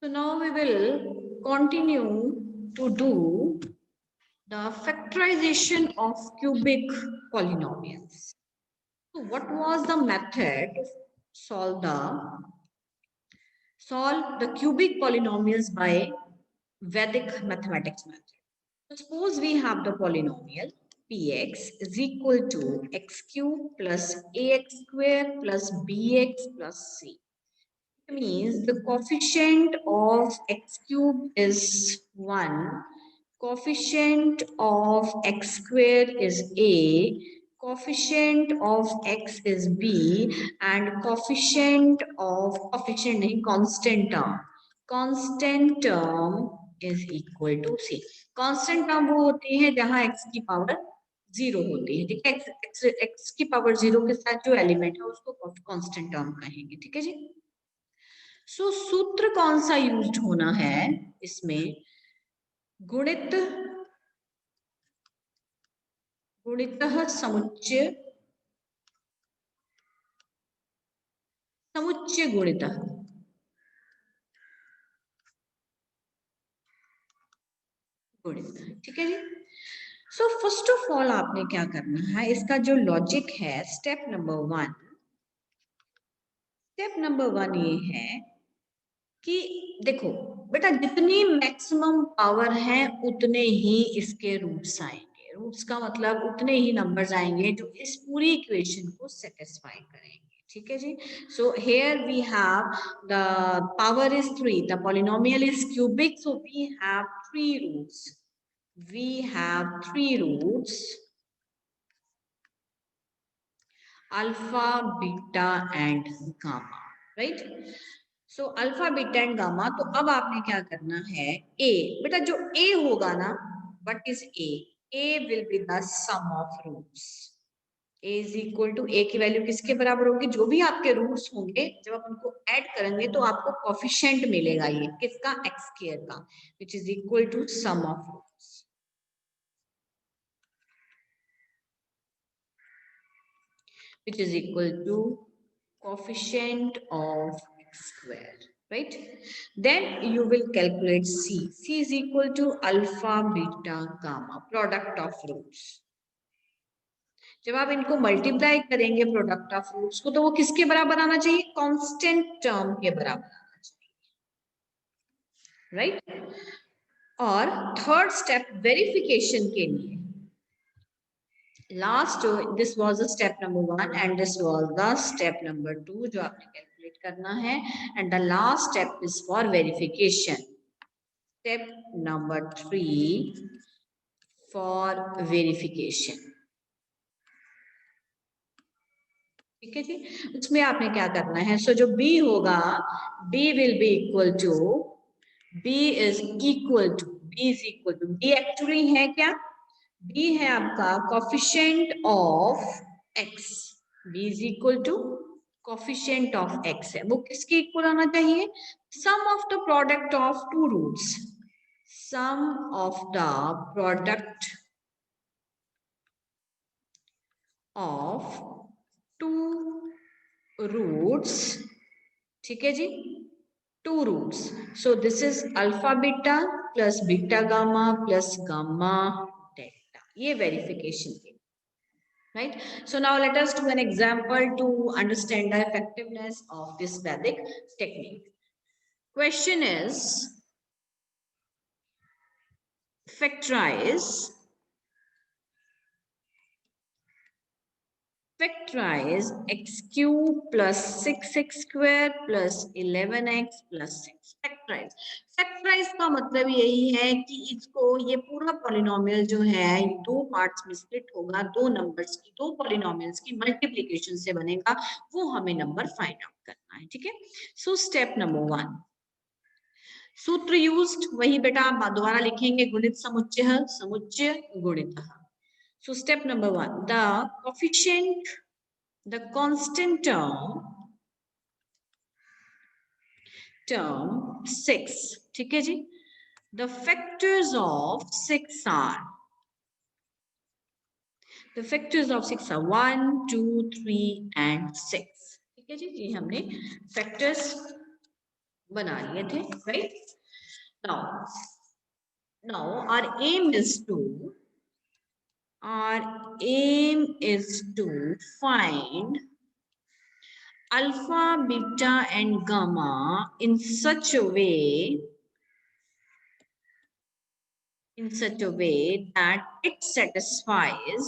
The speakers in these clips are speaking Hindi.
So now we will continue to do the factorization of cubic polynomials. So what was the method to solve the cubic polynomials by Vedic mathematics method? So suppose we have the polynomial px is equal to x cube plus ax square plus bx plus c. Means the coefficient of x cube is 1, coefficient of x square is a, coefficient of x is b, and coefficient constant term is equal to c. Constant term वो होती है जहां x की पावर 0 होती है, ठीक है। x की पावर 0 के साथ जो एलिमेंट है उसको कांस्टेंट टर्म कहेंगे, ठीक है जी। सो सूत्र कौन सा यूज्ड होना है इसमें? गुणित गुणितः समुच्चय समुच्चय गुणितः गुणितः, ठीक है जी। सो फर्स्ट ऑफ ऑल आपने क्या करना है, इसका जो लॉजिक है स्टेप नंबर वन ये है कि देखो बेटा जितनी मैक्सिमम पावर है उतने ही इसके रूट्स आएंगे। रूट्स का मतलब उतने ही नंबर्स आएंगे जो इस पूरी इक्वेशन को सेटिस्फाई करेंगे, ठीक है जी। So here we have the power is 3, the polynomial is cubic, so we have 3 roots alpha beta and gamma, right. So alpha beta and gamma. तो अब आपने क्या करना है, ए बेटा जो ए होगा ना, what is a? A will be the sum of roots. A is equal to, a की वैल्यू किसके बराबर होगी? जो भी आपके रूट्स होंगे जब आप उनको ऐड करेंगे तो आपको कोफिशिएंट मिलेगा, ये किसका? एक्स स्क्वायर का, which is equal to sum of roots, which is equal to coefficient of x square, right? Then you will calculate c. C is equal to alpha beta gamma, product of roots. जब आप इनको मल्टीप्लाई करेंगे प्रोडक्ट ऑफ रूट्स को, तो वो किसके बराबर आना चाहिए? कांस्टेंट टर्म के बराबर आना चाहिए, राइट। और थर्ड स्टेप वेरिफिकेशन के लिए, last this was the step number 1 and this was the step number 2 जो आपने कैलकुलेट करना है, and the last step is for verification, step number 3 for verification, ठीक है जी। उसमें आपने क्या करना है, सो जो b होगा, b will be equal to, b is equal to, b actually है क्या? b है आपका coefficient of x, b is equal to coefficient of x है, वो किसके इक्वल आना चाहिए? Sum of the product of two roots, sum of the product of two roots, ठीक है जी, two roots. So this is alpha beta plus beta gamma plus gamma delta, ये वेरिफिकेशन के, right? So now let us do an example to understand the effectiveness of this Vedic technique. Question is, factorize x cube plus 6x square plus 11x plus 6. Factorise का मतलब यही है कि इसको, ये पूरा पॉलिनोमियल जो है दो पार्ट्स में स्प्लिट होगा, दो नंबर्स की, दो पॉलिनोमियल्स की मल्टीप्लिकेशन से बनेगा, वो हमें नंबर फाइंड आउट करना है, ठीक है। सो स्टेप नंबर 1, सूत्र यूज्ड वही बेटा आप दोबारा लिखेंगे, गुणित समुच्चय गुणितः। So step number 1, the constant term 6, ठीक है जी। The factors of 6 are 1, 2, 3 and 6, ठीक है जी। ये हमने फैक्टर्स बना लिए थे, right? Now our aim is to find alpha, beta, and gamma in such a way that it satisfies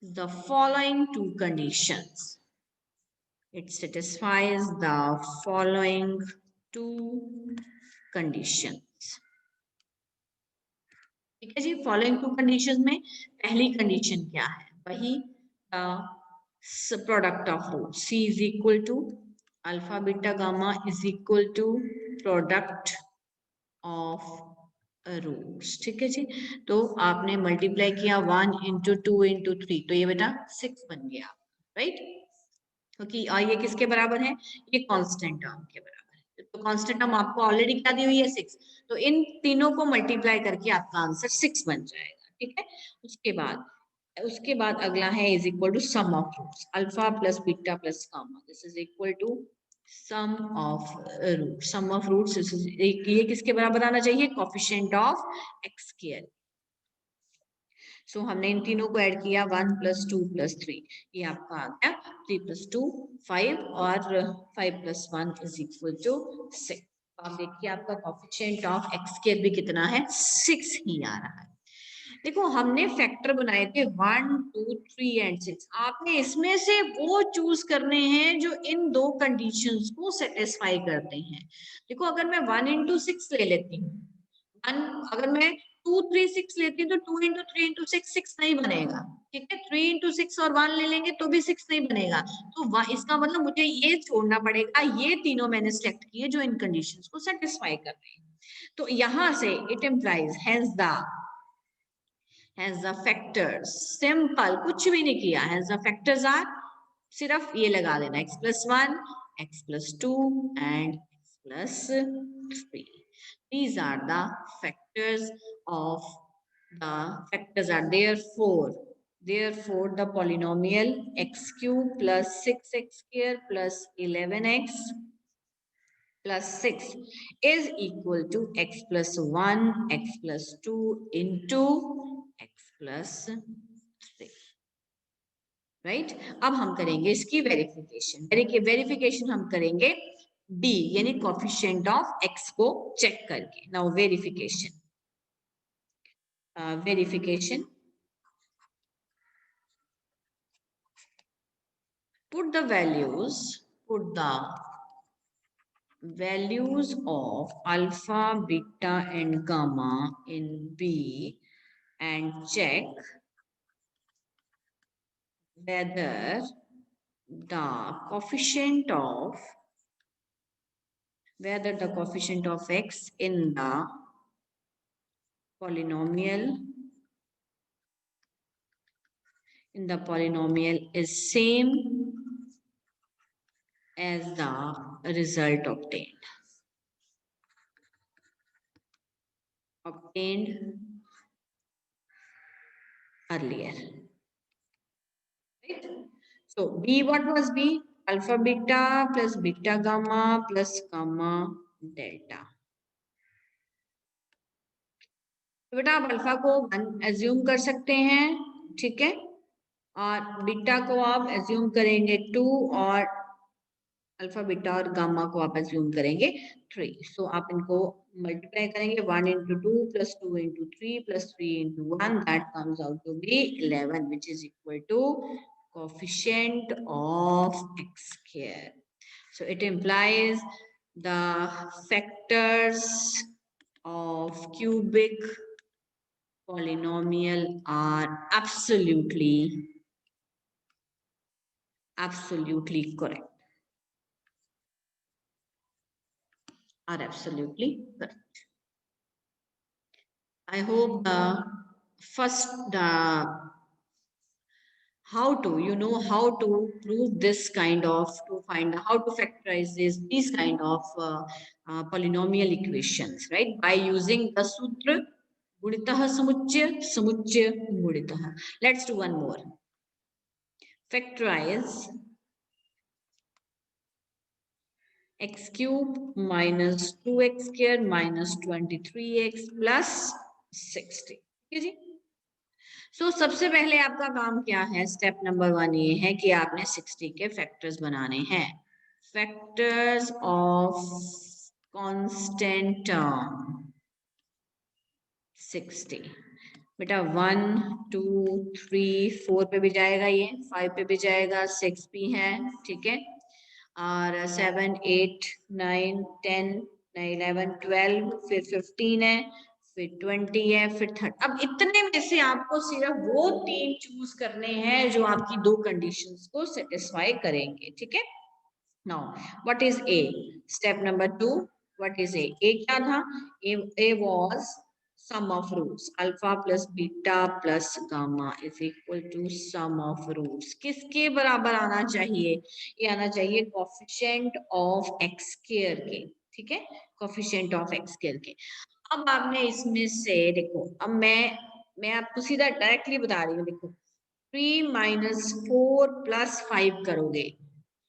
the following two conditions. It satisfies the following two conditions. ठीक है जी, फॉलोइंग टू कंडीशन में पहली कंडीशन क्या है? वही product of root c is equal to alpha beta gamma is equal to product of roots. ठीक है जी, तो आपने मल्टीप्लाई किया 1 इंटू 2 इंटू 3, तो ये बेटा 6 बन गया, राइट? क्योंकि ये किसके बराबर है? ये कांस्टेंट टर्म के बराबर है। तो कांस्टेंट टर्म आपको ऑलरेडी क्या दी हुई है? 6। तो इन तीनों को मल्टीप्लाई करके आपका आंसर 6 बन जाएगा। ठीक है, उसके बाद अगला है is equal to sum of roots alpha plus beta plus gamma, this is equal to sum of root. Sum of roots ये किसके बराबर आना चाहिए? Coefficient of x square. So हमने इन तीनों को ऐड किया 1 प्लस 2 प्लस 3, ये आपका आ गया 3 प्लस 2 5 और 5 प्लस 1 इज इक्वल टू 6। आप देखिए आपका कोएफिशिएंट ऑफ एक्स स्क्वायर भी कितना है? 6 ही आ रहा है। देखो हमने फैक्टर बनाए थे 1 2 3 एंड 6, आपने इसमें से वो चूज करने हैं जो इन दो कंडीशंस को सेटिस्फाई करते हैं। देखो अगर मैं 1 इंटू 6 ले लेती हूँ, अगर मैं 2 3 6 लेती हूँ तो 2 इंटू 3 इंटू 6 6 नहीं बनेगा। ठीक है, 3 इंटू 6 और 1 ले लेंगे तो भी 6 नहीं बनेगा। तो इसका मतलब मुझे ये छोड़ना पड़ेगा, ये तीनों मैंने सिलेक्ट किए जो इन कंडीशंस को सेटिस्फाई कर रहे हैं। तो यहां से it implies has the factors, simple कुछ भी नहीं किया, हैज द फैक्टर्स आर, सिर्फ ये लगा देना x plus 1 x plus 2 and x plus 3। These are the factors of the factors are therefore the polynomial x cube plus 6x square plus 11x plus 6 is equal to x plus 1 x plus 2 into x plus 3, right? अब हम करेंगे इसकी वेरिफिकेशन हम करेंगे D यानी कोएफिशिएंट ऑफ x को चेक करके। Now verification put the values of alpha beta and gamma in B and check whether the coefficient of x in the polynomial is same as the result obtained earlier, right? So B, what was B? Alpha beta plus beta gamma plus gamma delta। तो बेटा आप अल्फा को 1 एज्यूम कर सकते हैं, ठीक है, और बीटा को आप एज्यूम करेंगे 2 और अल्फा बीटा और गामा को आप एज्यूम करेंगे 3। सो आप इनको मल्टीप्लाई करेंगे 1 into 2 plus 2 into 3 plus 3 into 1, that comes out to be 11 which is equal to coefficient of x square. So it implies the factors of cubic polynomial are absolutely correct. I hope how to prove this kind of, to find how to factorize these kind of polynomial equations, right? By using the sutra guditah samuchya guditah. Let's do one more. Factorize x cube minus 2x square minus 23x plus 60। ठीक है जी। सो सबसे पहले आपका काम क्या है, स्टेप नंबर 1 ये है कि आपने 60 के फैक्टर्स बनाने हैं। Factors of constant term 60। बेटा 1 2 3 4 पे भी जाएगा, ये 5 पे भी जाएगा, 6 भी है, ठीक है, और 7 8 9 10 11 12 फिर 15 है, फिर 20 है, फिर 30। अब इतने में से आपको सिर्फ वो 3 चूज करने हैं जो आपकी 2 कंडीशंस को सेटिस्फाई करेंगे। ठीक है। Now what is A, step number 2, what is ए, क्या था, ए was sum of roots alpha plus beta plus gamma is equal to sum of roots। किसके बराबर आना चाहिए, ये आना चाहिए कोफिशिएंट ऑफ एक्स स्क्वायर के। ठीक है, कोफिशिएंट ऑफ एक्स स्क्वायर के। अब आपने इसमें से देखो, अब मैं आपको सीधा डायरेक्टली बता रही हूँ, देखो 3 माइनस 4 प्लस 5 करोगे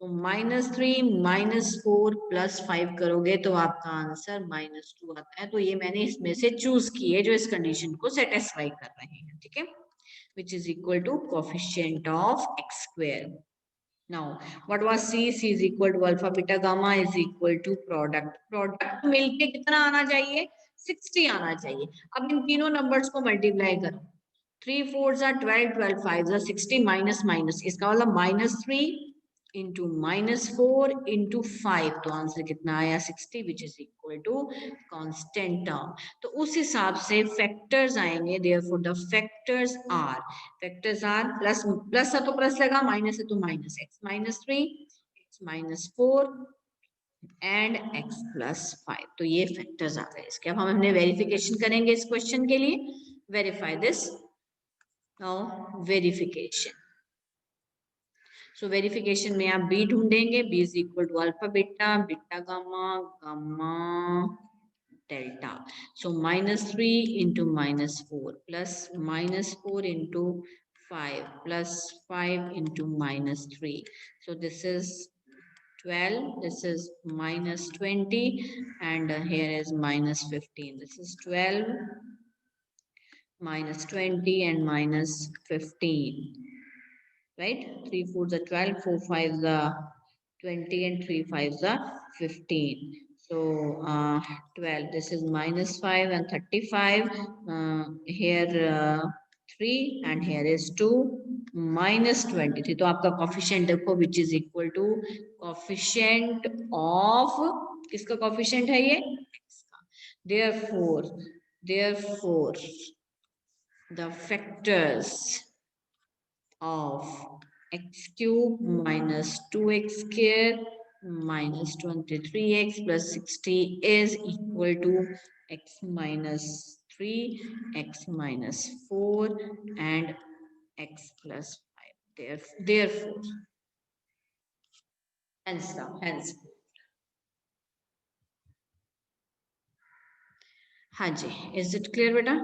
तो -3 -4 प्लस 5 करोगे तो आपका आंसर -2 आता है। तो ये मैंने इसमें से चूज किए जो इस कंडीशन को सेटिस्फाई कर रहे हैं। ठीक है, which is equal to coefficient of x square. Now what was c, c is equal to alpha beta gamma is equal to product मिलके कितना आना चाहिए, 60 आना चाहिए। अब इन तीनों नंबर्स को मल्टीप्लाई करो, 3 4 are 12 12 5 are 60 माइनस माइनस, इसका मतलब -3 इंटू -4 इंटू 5, तो आंसर कितना आया 60 which is equal to constant term. तो उस हिसाब से फैक्टर्स आएंगे, therefore the factors are plus plus है तो प्लस लगा, माइनस है तो minus, x -3 x -4 and x +5। तो ये फैक्टर्स आ गए इसके। अब हम हमने वेरिफिकेशन करेंगे इस क्वेश्चन के लिए, verify this. Now verification, so verification में आप b ढूंढेंगे, b is equal to alpha beta beta gamma gamma delta. So -3 into -4 plus -4 into 5 plus 5 into -3, so this is 12, this is -20 and here is -15, this is 12 -20 and -15, right? 3 4s are 12, 4 5s are 20 and 3 5s are 15. So 12, this is -5 and 35, here 3 and here is 2, -23। तो आपका कोफिशिएंट देखो which is equal to coefficient of, किसका कोफिशिएंट है ये, therefore the factors of x cube minus 2x square minus 23x plus 60 is equal to x minus 3, x minus 4 and x plus 5. Therefore, hence. हाँ जी, is it clear बेटा?